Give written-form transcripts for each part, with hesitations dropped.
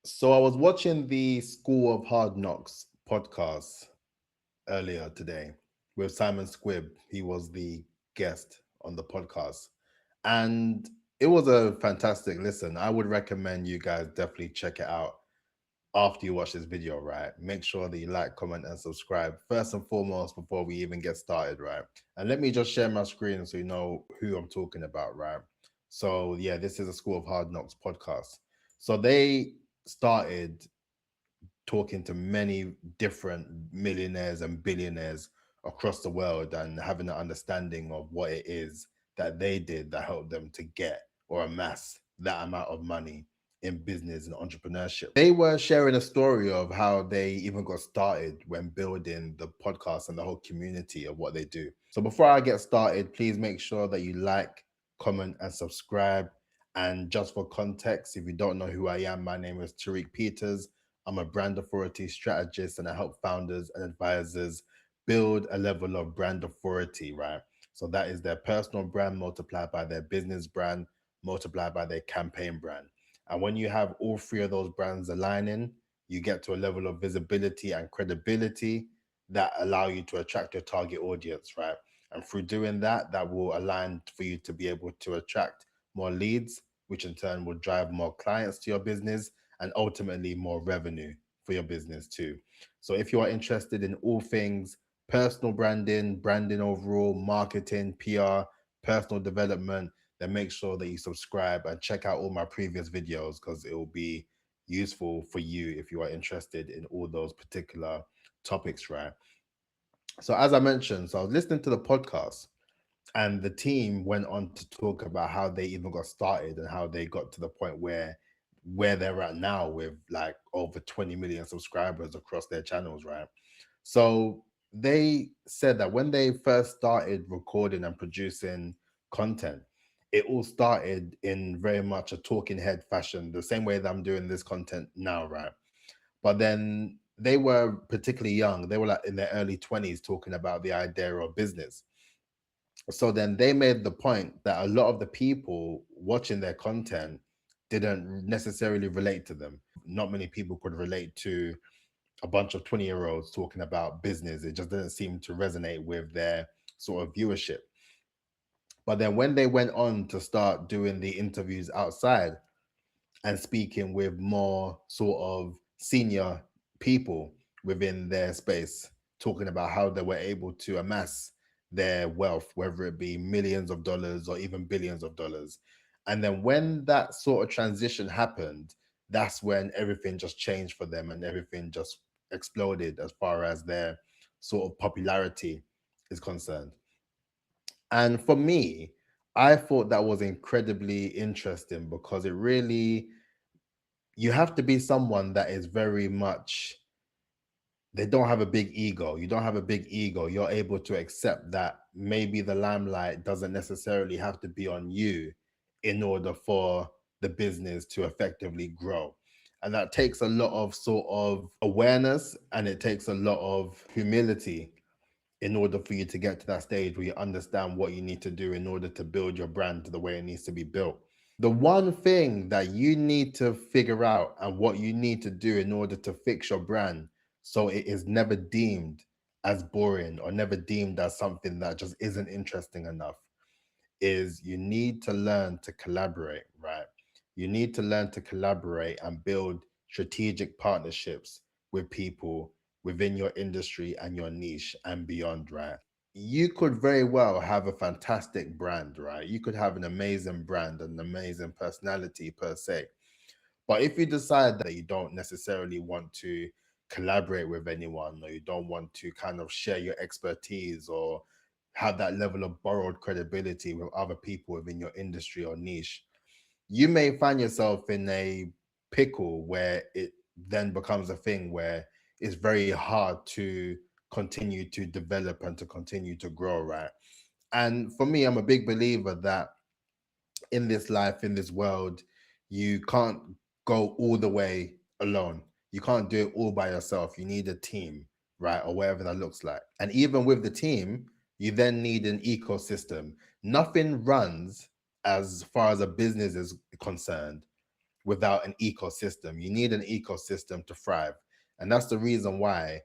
So I was watching the School of Hard Knocks podcast earlier today with Simon Squibb. He was the guest on the podcast. And it was a fantastic listen. I would recommend you guys definitely check it out after you watch this video, right? Make sure that you like, comment, and subscribe first and foremost before we even get started, right? And let me just share my screen so you know who I'm talking about, right? So, yeah, this is a School of Hard Knocks podcast. So they started talking to many different millionaires and billionaires across the world and having an understanding of what it is that they did that helped them to get or amass that amount of money in business and entrepreneurship. They were sharing a story of how they even got started when building the podcast and the whole community of what they do. So before I get started, please make sure that you like, comment, and subscribe. And just for context, if you don't know who I am, my name is Tariq Peters. I'm a brand authority strategist and I help founders and advisors build a level of brand authority, right? So that is their personal brand multiplied by their business brand, multiplied by their campaign brand. And when you have all three of those brands aligning, you get to a level of visibility and credibility that allow you to attract your target audience, right? And through doing that, that will align for you to be able to attract more leads, which in turn will drive more clients to your business and ultimately more revenue for your business too. So if you are interested in all things personal branding, branding overall, marketing, PR, personal development, then make sure that you subscribe and check out all my previous videos because it will be useful for you if you are interested in all those particular topics, right? So as I mentioned, so I was listening to the podcast and the team went on to talk about how they even got started and how they got to the point where they're at now with like over 20 million subscribers across their channels, right? So they said that when they first started recording and producing content, it all started in very much a talking head fashion, the same way that I'm doing this content now, right? But then they were particularly young. They were like in their early 20s talking about the idea of business. So then they made the point that a lot of the people watching their content didn't necessarily relate to them. Not many people could relate to a bunch of 20-year-olds talking about business. It just didn't seem to resonate with their sort of viewership. But then when they went on to start doing the interviews outside and speaking with more sort of senior people within their space, talking about how they were able to amass their wealth, whether it be millions of dollars or even billions of dollars. And then when that sort of transition happened, that's when everything just changed for them and everything just exploded as far as their sort of popularity is concerned. And for me, I thought that was incredibly interesting because it really, you have to be someone that is very much, they don't have a big ego. You don't have a big ego. You're able to accept that maybe the limelight doesn't necessarily have to be on you in order for the business to effectively grow. And that takes a lot of sort of awareness and it takes a lot of humility in order for you to get to that stage where you understand what you need to do in order to build your brand the way it needs to be built. The one thing that you need to figure out and what you need to do in order to fix your brand so it is never deemed as boring or never deemed as something that just isn't interesting enough is you need to learn to collaborate, right? You need to learn to collaborate and build strategic partnerships with people within your industry and your niche and beyond, right? You could very well have a fantastic brand, right? You could have an amazing brand, an amazing personality per se. But if you decide that you don't necessarily want to collaborate with anyone or you don't want to kind of share your expertise or have that level of borrowed credibility with other people within your industry or niche, you may find yourself in a pickle where it then becomes a thing where it's very hard to continue to develop and to continue to grow, right? And for me, I'm a big believer that in this life, in this world, you can't go all the way alone. You can't do it all by yourself. You need a team, right? Or whatever that looks like. And even with the team, you then need an ecosystem. Nothing runs as far as a business is concerned without an ecosystem. You need an ecosystem to thrive. And that's the reason why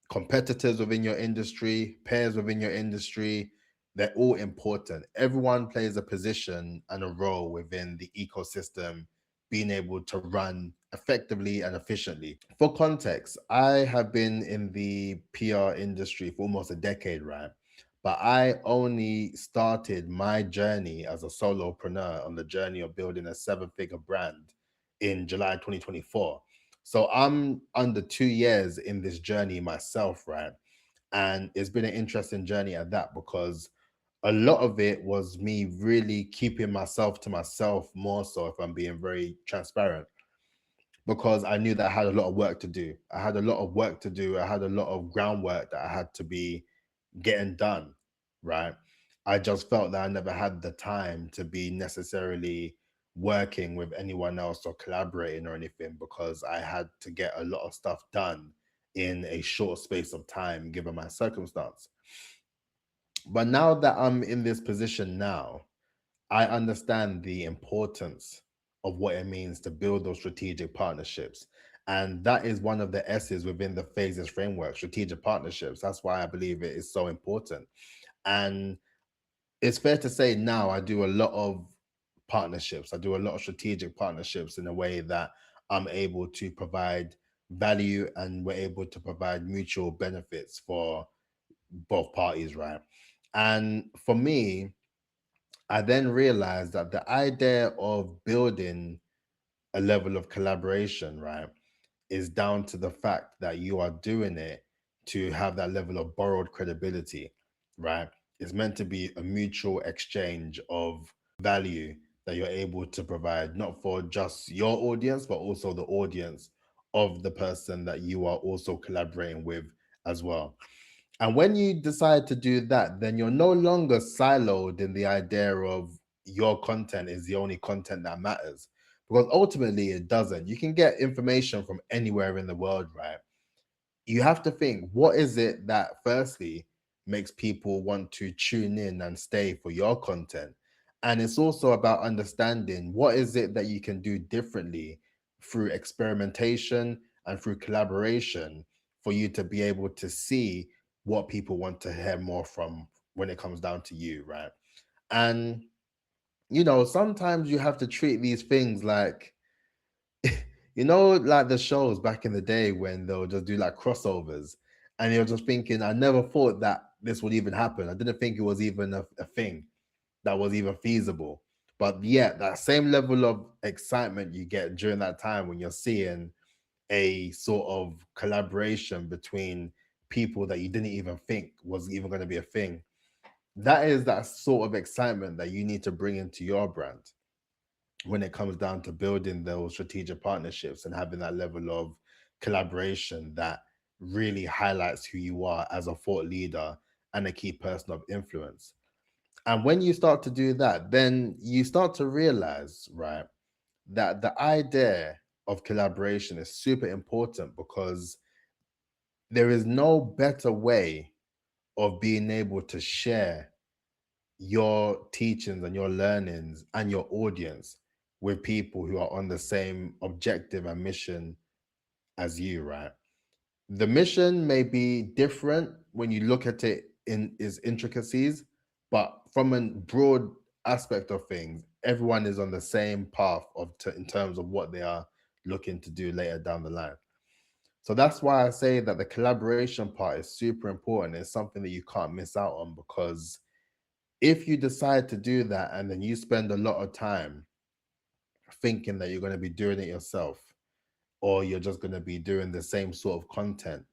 competitors within your industry, peers within your industry, they're all important. Everyone plays a position and a role within the ecosystem being able to run effectively and efficiently. For context, I have been in the PR industry for almost a decade, right? But I only started my journey as a solopreneur on the journey of building a seven-figure brand in July 2024. So I'm under 2 years in this journey myself, right? And it's been an interesting journey at that, because a lot of it was me really keeping myself to myself more so, if I'm being very transparent, because I knew that I had a lot of work to do. I had a lot of work to do. I had a lot of groundwork that I had to be getting done, right? I just felt that I never had the time to be necessarily working with anyone else or collaborating or anything, because I had to get a lot of stuff done in a short space of time given my circumstance. But now that I'm in this position now, I understand the importance of what it means to build those strategic partnerships. And that is one of the S's within the phases framework, strategic partnerships. That's why I believe it is so important. And it's fair to say now I do a lot of partnerships. I do a lot of strategic partnerships in a way that I'm able to provide value, and we're able to provide mutual benefits for both parties, right? And for me, I then realized that the idea of building a level of collaboration, right, is down to the fact that you are doing it to have that level of borrowed credibility, right? It's meant to be a mutual exchange of value that you're able to provide, not for just your audience, but also the audience of the person that you are also collaborating with as well. And when you decide to do that, then you're no longer siloed in the idea of your content is the only content that matters. Because ultimately it doesn't. You can get information from anywhere in the world, right? You have to think, what is it that firstly makes people want to tune in and stay for your content? And it's also about understanding what is it that you can do differently through experimentation and through collaboration for you to be able to see what people want to hear more from when it comes down to you, right? And sometimes you have to treat these things like like the shows back in the day when they'll just do like crossovers, and you're just thinking, I never thought that this would even happen. I didn't think it was even a thing that was even feasible. But yeah, that same level of excitement you get during that time when you're seeing a sort of collaboration between people that you didn't even think was even going to be a thing. That is that sort of excitement that you need to bring into your brand when it comes down to building those strategic partnerships and having that level of collaboration that really highlights who you are as a thought leader and a key person of influence. And when you start to do that, then you start to realize, right, that the idea of collaboration is super important, because there is no better way of being able to share your teachings and your learnings and your audience with people who are on the same objective and mission as you, right? The mission may be different when you look at it in its intricacies, but from a broad aspect of things, everyone is on the same path in terms of what they are looking to do later down the line. So that's why I say that the collaboration part is super important. It's something that you can't miss out on, because if you decide to do that and then you spend a lot of time thinking that you're going to be doing it yourself, or you're just going to be doing the same sort of content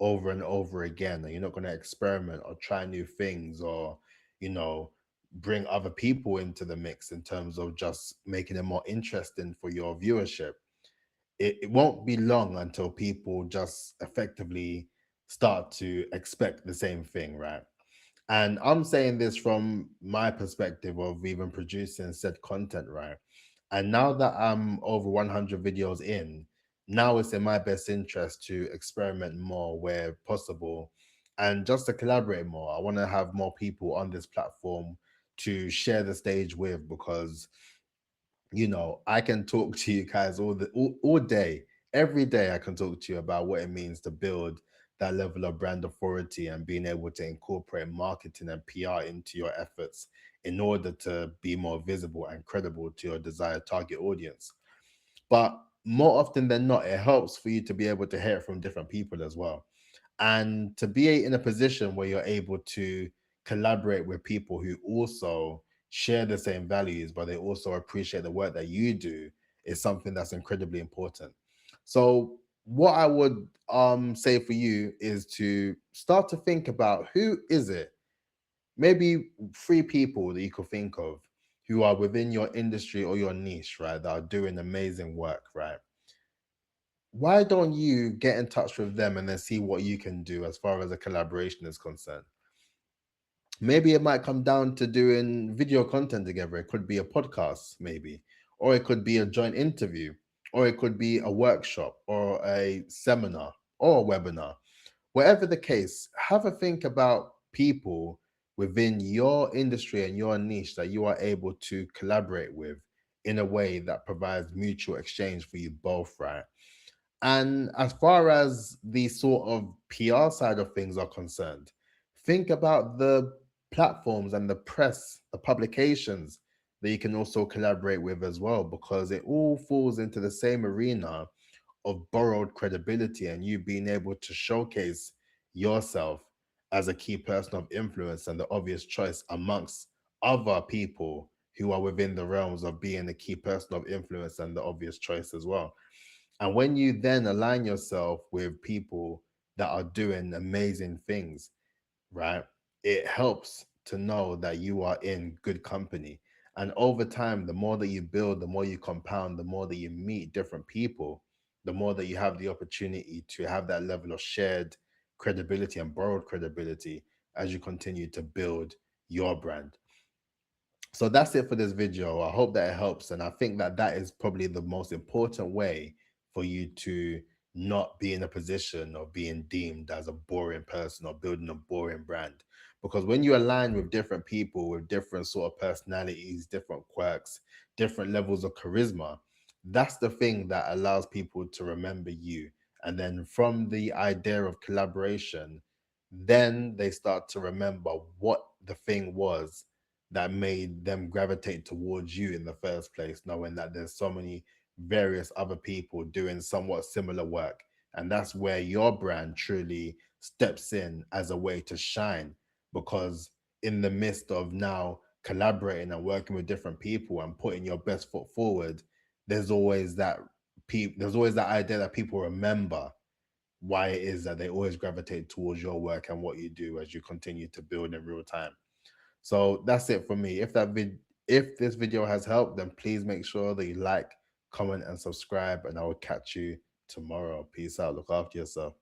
over and over again, and you're not going to experiment or try new things, or you know bring other people into the mix in terms of just making it more interesting for your viewership, it won't be long until people just effectively start to expect the same thing, right? And I'm saying this from my perspective of even producing said content, right? And now that I'm over 100 videos in, now it's in my best interest to experiment more where possible and just to collaborate more. I want to have more people on this platform to share the stage with, because I can talk to you guys all day, every day. I can talk to you about what it means to build that level of brand authority and being able to incorporate marketing and PR into your efforts in order to be more visible and credible to your desired target audience. But more often than not, it helps for you to be able to hear it from different people as well, and to be in a position where you're able to collaborate with people who also share the same values, but they also appreciate the work that you do, is something that's incredibly important. So what I would say for you is to start to think about, who is it, maybe three people that you could think of who are within your industry or your niche, right, that are doing amazing work, right? Why don't you get in touch with them and then see what you can do as far as a collaboration is concerned? Maybe it might come down to doing video content together. It could be a podcast, maybe, or it could be a joint interview, or it could be a workshop or a seminar or a webinar. Whatever the case, have a think about people within your industry and your niche that you are able to collaborate with in a way that provides mutual exchange for you both, right? And as far as the sort of PR side of things are concerned, think about the platforms and the press, the publications that you can also collaborate with as well, because it all falls into the same arena of borrowed credibility and you being able to showcase yourself as a key person of influence and the obvious choice amongst other people who are within the realms of being a key person of influence and the obvious choice as well. And when you then align yourself with people that are doing amazing things, right, it helps to know that you are in good company. And over time, the more that you build, the more you compound, the more that you meet different people, the more that you have the opportunity to have that level of shared credibility and borrowed credibility as you continue to build your brand. So that's it for this video. I hope that it helps, and I think that that is probably the most important way for you to not be in a position of being deemed as a boring person or building a boring brand. Because when you align with different people with different sort of personalities, different quirks, different levels of charisma, that's the thing that allows people to remember you. And then from the idea of collaboration, then they start to remember what the thing was that made them gravitate towards you in the first place, knowing that there's so many various other people doing somewhat similar work. And that's where your brand truly steps in as a way to shine, because in the midst of now collaborating and working with different people and putting your best foot forward, there's always that there's always that idea that people remember why it is that they always gravitate towards your work and what you do as you continue to build in real time. So that's it for me. If this video has helped, then please make sure that you like, comment, and subscribe, and I will catch you tomorrow. Peace out. Look after yourself.